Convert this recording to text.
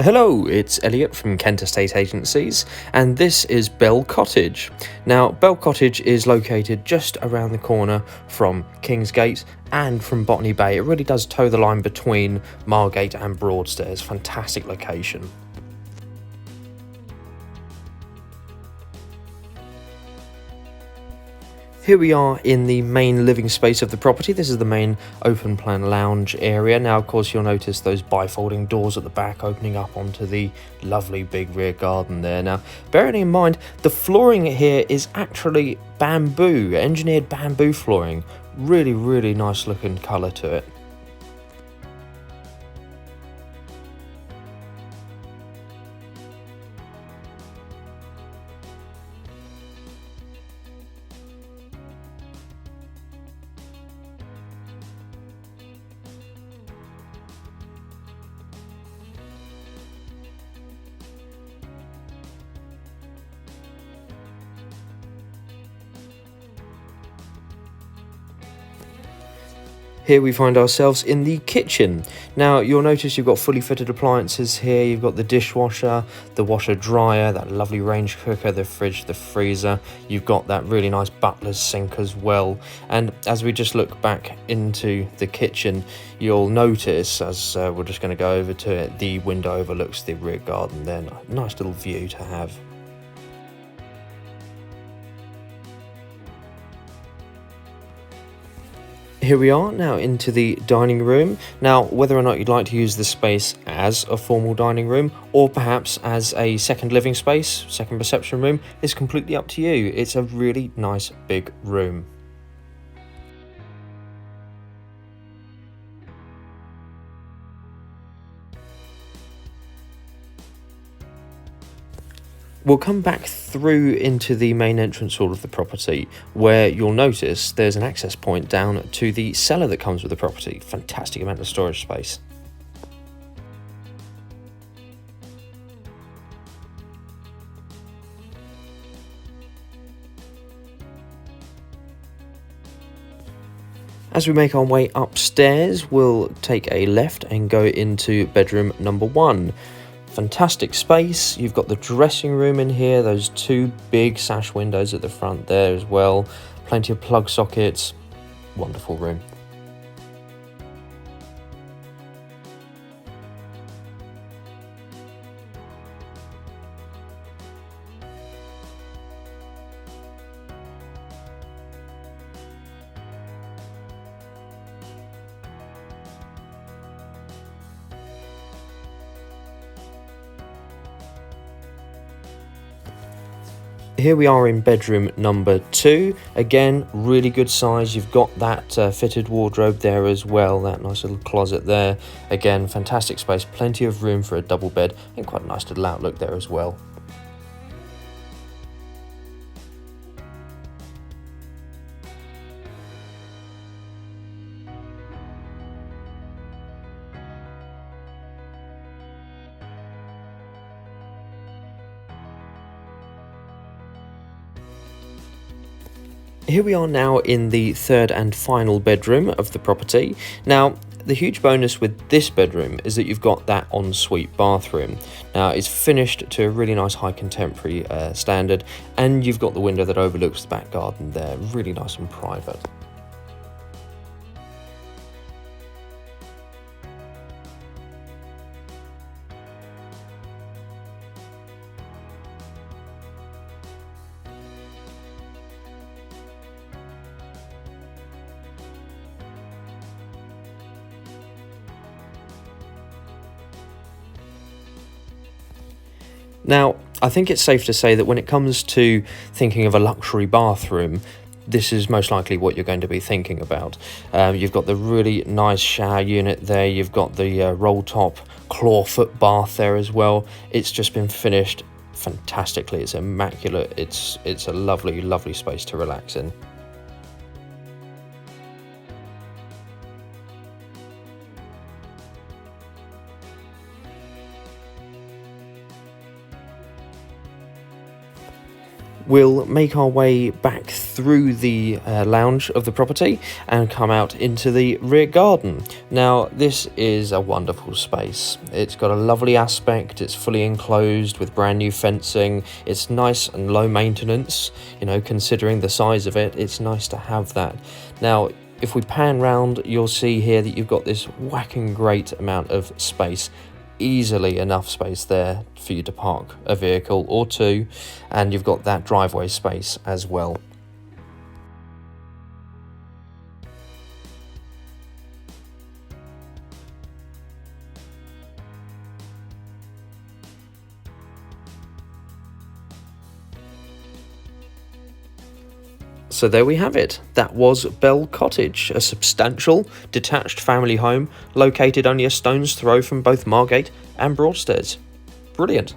Hello, it's Elliot from Kent Estate Agencies, and this is Belle Cottage. Now, Belle Cottage is located just around the corner from Kingsgate and from Botany Bay. It really does toe the line between Margate and Broadstairs. Fantastic location. Here we are in the main living space of the property. This is the main open plan lounge area. Now, of course, you'll notice those bifolding doors at the back opening up onto the lovely big rear garden there. Now, bearing in mind, the flooring here is actually bamboo, engineered bamboo flooring. Really, really nice looking colour to it. Here we find ourselves in the kitchen. Now, you'll notice you've got fully fitted appliances here. You've got the dishwasher, the washer dryer, that lovely range cooker, the fridge, the freezer. You've got that really nice butler's sink as well. And as we just look back into the kitchen, you'll notice, as we're just going to go over to it, the window overlooks the rear garden there. Nice little view to have. Here we are now into the dining room. Now, whether or not you'd like to use this space as a formal dining room or perhaps as a second living space, second reception room, is completely up to you. It's a really nice big room. We'll come back through into the main entrance hall of the property, where you'll notice there's an access point down to the cellar that comes with the property. Fantastic amount of storage space. As we make our way upstairs, we'll take a left and go into bedroom number 1. Fantastic space. You've got the dressing room in here, those two big sash windows at the front there as well, plenty of plug sockets. Wonderful room. Here we are in bedroom number 2. Again, really good size. You've got that fitted wardrobe there as well, that nice little closet there. Again, fantastic space, plenty of room for a double bed and quite a nice little outlook there as well. Here we are now in the third and final bedroom of the property. Now, the huge bonus with this bedroom is that you've got that ensuite bathroom. Now, it's finished to a really nice high contemporary standard, and you've got the window that overlooks the back garden there. Really nice and private. Now, I think it's safe to say that when it comes to thinking of a luxury bathroom, this is most likely what you're going to be thinking about. You've got the really nice shower unit there. You've got the roll top clawfoot bath there as well. It's just been finished fantastically. It's immaculate. It's a lovely, lovely space to relax in. We'll make our way back through the lounge of the property and come out into the rear garden. Now, this is a wonderful space. It's got a lovely aspect, it's fully enclosed with brand new fencing, it's nice and low maintenance, you know, considering the size of it, it's nice to have that. Now, if we pan round, you'll see here that you've got this whacking great amount of space. Easily enough space there for you to park a vehicle or two, and you've got that driveway space as well. So there we have it. That was Belle Cottage, a substantial, detached family home located only a stone's throw from both Margate and Broadstairs. Brilliant.